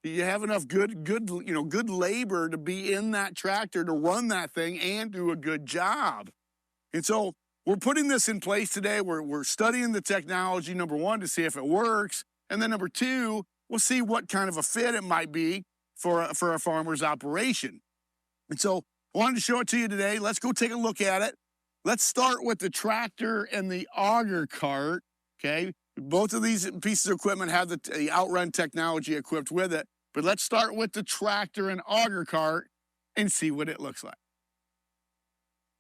Do you have enough good labor to be in that tractor to run that thing and do a good job? And so we're putting this in place today. We're studying the technology, number one, to see if it works. And then number two, we'll see what kind of a fit it might be for a farmer's operation. And so I wanted to show it to you today. Let's go take a look at it. Let's start with the tractor and the auger cart, okay? Both of these pieces of equipment have the OutRun technology equipped with it, but let's start with the tractor and auger cart and see what it looks like.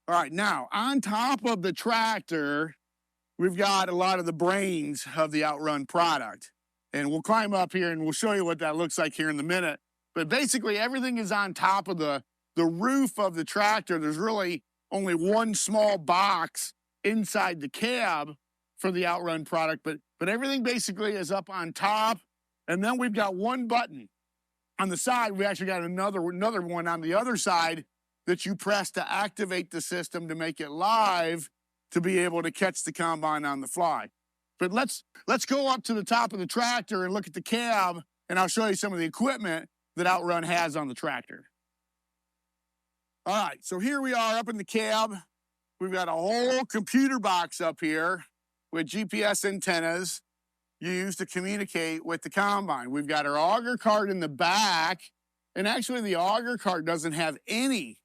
All right, now, on top of the tractor, we've got a lot of the brains of the OutRun product. And we'll climb up here and we'll show you what that looks like here in a minute. But basically, everything is on top of the roof of the tractor. There's really only one small box inside the cab for the OutRun product, but everything basically is up on top. And then we've got one button on the side. We actually got another one on the other side that you press to activate the system to make it live to be able to catch the combine on the fly. But let's go up to the top of the tractor and look at the cab, and I'll show you some of the equipment that OutRun has on the tractor. All right, so here we are up in the cab. We've got a whole computer box up here with GPS antennas used to communicate with the combine. We've got our auger cart in the back, and actually the auger cart doesn't have any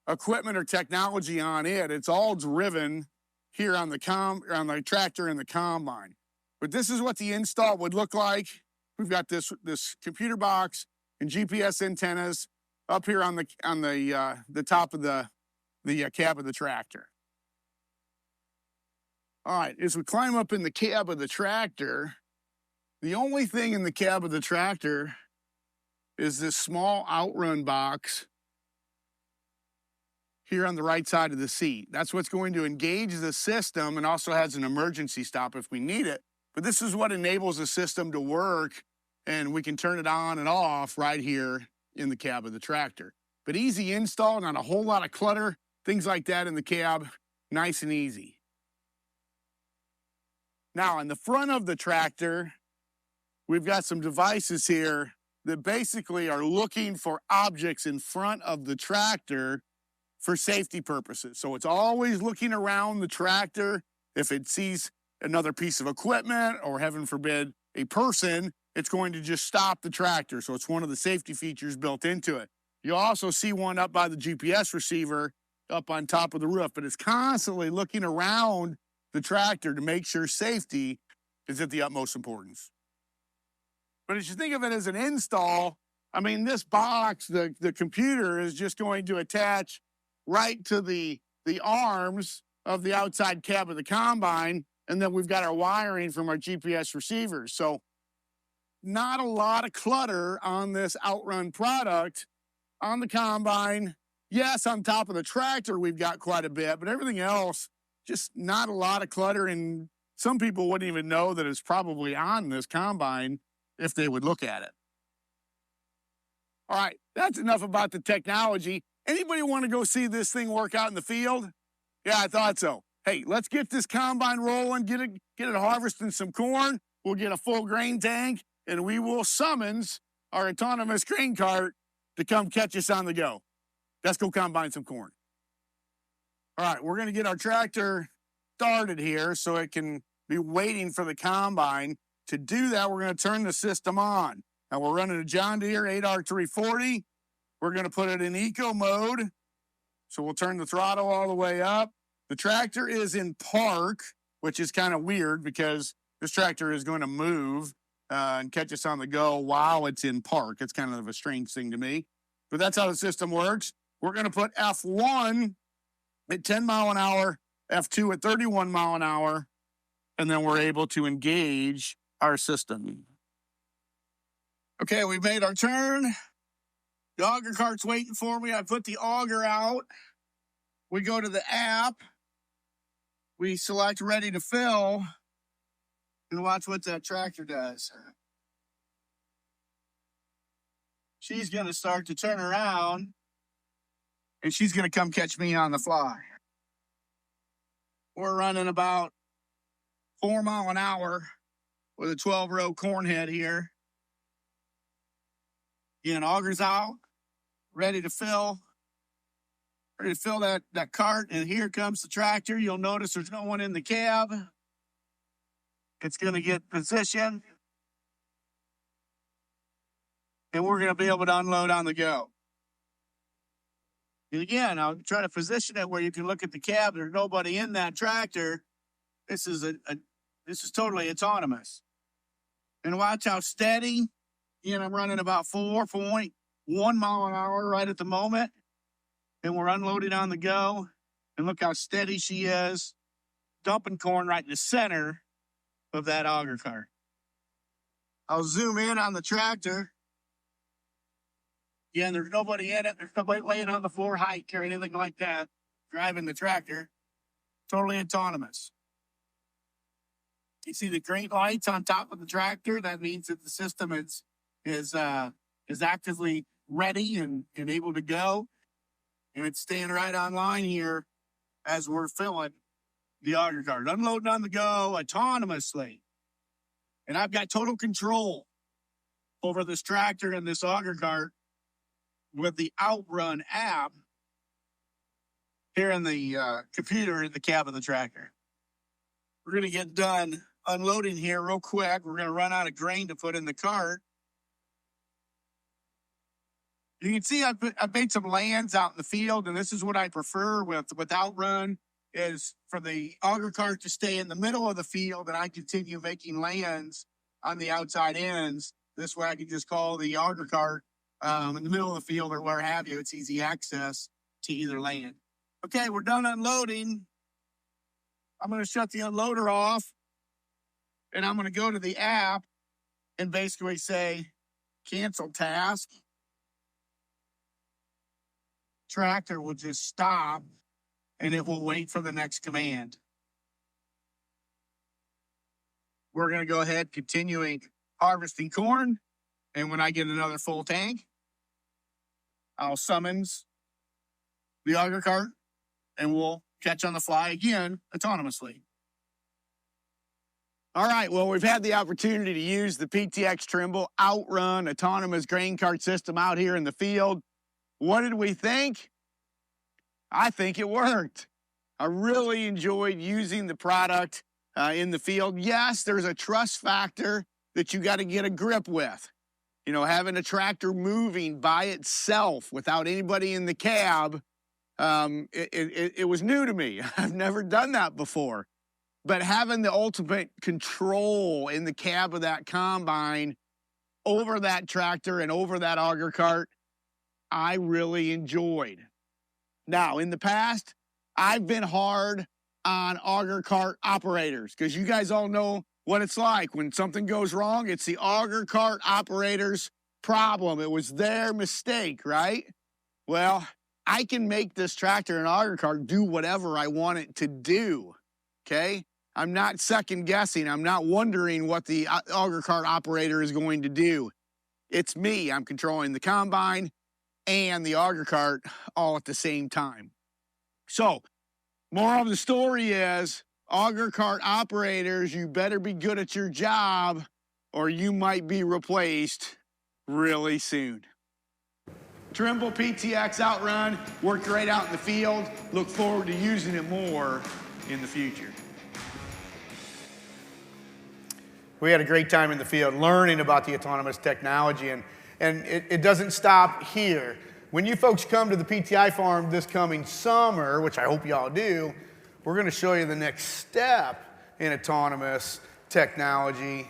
equipment or technology on it. It's all driven here on the tractor and the combine. But this is what the install would look like. We've got this computer box and GPS antennas up here on the top of the cab of the tractor. All right, as we climb up in the cab of the tractor, the only thing in the cab of the tractor is this small OutRun box here on the right side of the seat. That's what's going to engage the system and also has an emergency stop if we need it. But this is what enables the system to work, and we can turn it on and off right here in the cab of the tractor. But easy install, not a whole lot of clutter, things like that in the cab, nice and easy. Now, in the front of the tractor, we've got some devices here that basically are looking for objects in front of the tractor for safety purposes. So it's always looking around the tractor. If it sees another piece of equipment or, heaven forbid, a person, it's going to just stop the tractor. So it's one of the safety features built into it. You'll also see one up by the GPS receiver up on top of the roof, but it's constantly looking around the tractor to make sure safety is at the utmost importance. But as you think of it as an install, I mean, this box, the computer is just going to attach right to the arms of the outside cab of the combine, and then we've got our wiring from our GPS receivers. So not a lot of clutter on this OutRun product on the combine. Yes, on top of the tractor, we've got quite a bit, but everything else, just not a lot of clutter, and some people wouldn't even know that it's probably on this combine if they would look at it. All right, that's enough about the technology. Anybody want to go see this thing work out in the field? Yeah, I thought so. Hey, let's get this combine rolling, get it harvesting some corn. We'll get a full grain tank, and we will summons our autonomous grain cart to come catch us on the go. Let's go combine some corn. All right, we're going to get our tractor started here so it can be waiting for the combine. To do that, we're going to turn the system on. Now, we're running a John Deere 8R340. We're going to put it in eco mode. So we'll turn the throttle all the way up. The tractor is in park, which is kind of weird because this tractor is going to move and catch us on the go while it's in park. It's kind of a strange thing to me, but that's how the system works. We're going to put F1 at 10 mile an hour, F2 at 31 mile an hour, and then we're able to engage our system. Okay, we made our turn. The auger cart's waiting for me. I put the auger out. We go to the app. We select ready to fill and watch what that tractor does. She's going to start to turn around and she's going to come catch me on the fly. We're running about 4 mile an hour with a 12-row corn head here. Again, auger's out, ready to fill. Ready to fill that cart, and here comes the tractor. You'll notice there's no one in the cab. It's going to get positioned, and we're going to be able to unload on the go. And again, I'll try to position it where you can look at the cab. There's nobody in that tractor. This is totally autonomous. And watch how steady. Again, I'm running about 4.1 mile an hour right at the moment. And we're unloaded on the go. And look how steady she is, dumping corn right in the center of that auger cart. I'll zoom in on the tractor. Again, there's nobody in it. There's nobody laying on the floor hike or anything like that, driving the tractor. Totally autonomous. You see the green lights on top of the tractor? That means that the system is actively ready and able to go. And it's staying right online here as we're filling the auger cart. Unloading on the go autonomously. And I've got total control over this tractor and this auger cart with the OutRun app here in the computer in the cab of the tractor. We're going to get done unloading here real quick. We're going to run out of grain to put in the cart. You can see I've made some lands out in the field, and this is what I prefer with OutRun, is for the auger cart to stay in the middle of the field, and I continue making lands on the outside ends. This way I can just call the auger cart in the middle of the field or where have you. It's easy access to either land. Okay, we're done unloading. I'm going to shut the unloader off, and I'm going to go to the app and basically say, cancel task. Tractor will just stop and it will wait for the next command. We're going to go ahead continuing harvesting corn. And when I get another full tank, I'll summons the auger cart and we'll catch on the fly again autonomously. All right, well, we've had the opportunity to use the PTx Trimble OutRun autonomous grain cart system out here in the field. What did we think? I think it worked. I really enjoyed using the product in the field. Yes, there's a trust factor that you got to get a grip with. You know, having a tractor moving by itself without anybody in the cab, it was new to me. I've never done that before. But having the ultimate control in the cab of that combine over that tractor and over that auger cart, I really enjoyed. Now, in the past, I've been hard on auger cart operators because you guys all know what it's like. When something goes wrong, it's the auger cart operator's problem. It was their mistake, right? Well, I can make this tractor and auger cart do whatever I want it to do, okay? I'm not second guessing. I'm not wondering what the auger cart operator is going to do. It's me. I'm controlling the combine and the auger cart all at the same time. So, moral of the story is, auger cart operators, you better be good at your job or you might be replaced really soon. Trimble PTx OutRun worked great out in the field. Look forward to using it more in the future. We had a great time in the field learning about the autonomous technology, and it doesn't stop here. When you folks come to the PTI farm this coming summer, which I hope y'all do, we're going to show you the next step in autonomous technology,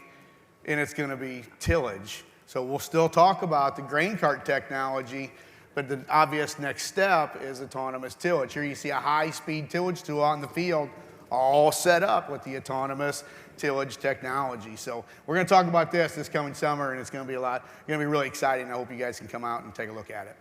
and it's going to be tillage. So we'll still talk about the grain cart technology, but the obvious next step is autonomous tillage. Here you see a high-speed tillage tool out in the field, all set up with the autonomous tillage technology. So we're going to talk about this coming summer, and it's going to be going to be really exciting. I hope you guys can come out and take a look at it.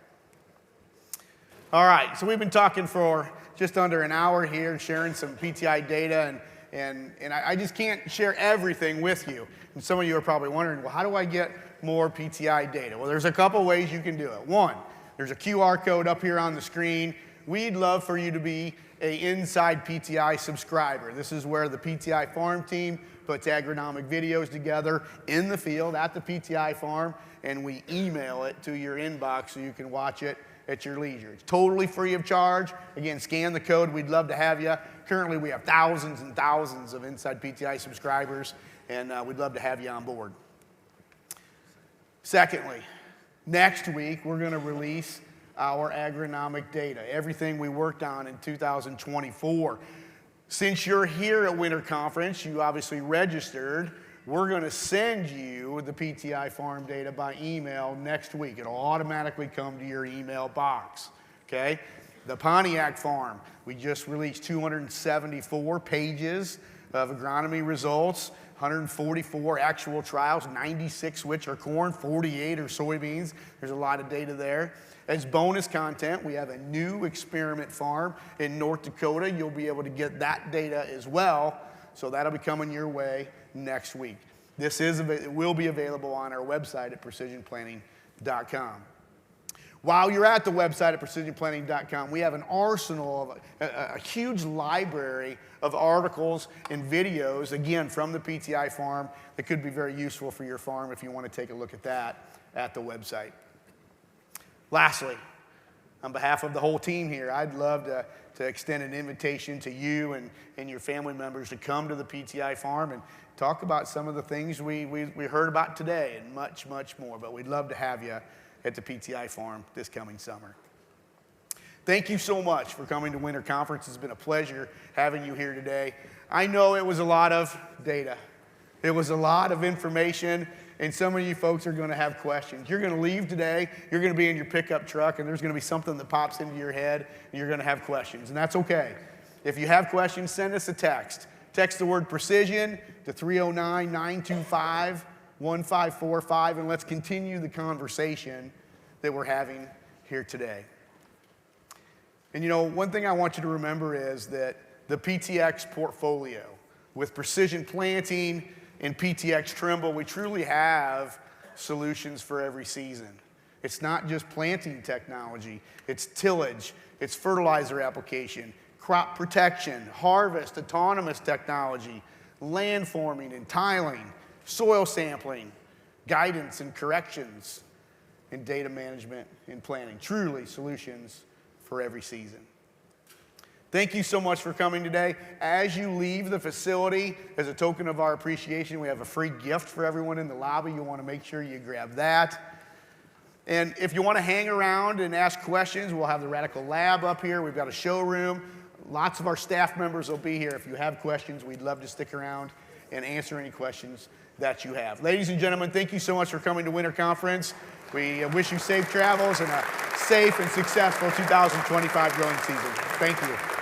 All right, so we've been talking for just under an hour here, sharing some PTI data, and I just can't share everything with you. And some of you are probably wondering, well, how do I get more PTI data? Well, there's a couple ways you can do it. One, there's a QR code up here on the screen. We'd love for you to be an Inside PTI subscriber. This is where the PTI farm team puts agronomic videos together in the field at the PTI farm, and we email it to your inbox so you can watch it at your leisure. It's totally free of charge. Again, scan the code. We'd love to have you. Currently, we have thousands and thousands of Inside PTI subscribers, and we'd love to have you on board. Secondly, next week, we're going to release our agronomic data, everything we worked on in 2024. Since you're here at Winter Conference, you obviously registered. We're going to send you the PTI farm data by email next week. It'll automatically come to your email box, okay? The Pontiac farm, we just released 274 pages of agronomy results, 144 actual trials, 96 which are corn, 48 are soybeans. There's a lot of data there. As bonus content, we have a new experiment farm in North Dakota. You'll be able to get that data as well, so that'll be coming your way next week. It will be available on our website at precisionplanting.com. While you're at the website at precisionplanting.com, we have an arsenal of a huge library of articles and videos, again, from the PTI farm that could be very useful for your farm if you want to take a look at that at the website. Lastly, on behalf of the whole team here, I'd love to extend an invitation to you and your family members to come to the PTI farm and talk about some of the things we heard about today and much, much more. But we'd love to have you at the PTI farm this coming summer. Thank you so much for coming to Winter Conference. It's been a pleasure having you here today. I know it was a lot of data. It was a lot of information, and some of you folks are going to have questions. You're going to leave today, you're going to be in your pickup truck, and there's going to be something that pops into your head, and you're going to have questions, and that's okay. If you have questions, send us a text. Text the word precision to 309-925-1545, and let's continue the conversation that we're having here today. And you know, one thing I want you to remember is that the PTx portfolio, with Precision Planting and PTx Trimble, we truly have solutions for every season. It's not just planting technology, it's tillage, it's fertilizer application, crop protection, harvest, autonomous technology, land forming and tiling, soil sampling, guidance and corrections, and data management and planning. Truly solutions for every season. Thank you so much for coming today. As you leave the facility, as a token of our appreciation, we have a free gift for everyone in the lobby. You'll want to make sure you grab that. And if you want to hang around and ask questions, we'll have the Radical Lab up here. We've got a showroom. Lots of our staff members will be here. If you have questions, we'd love to stick around and answer any questions that you have. Ladies and gentlemen, thank you so much for coming to Winter Conference. We wish you safe travels and a safe and successful 2025 growing season. Thank you.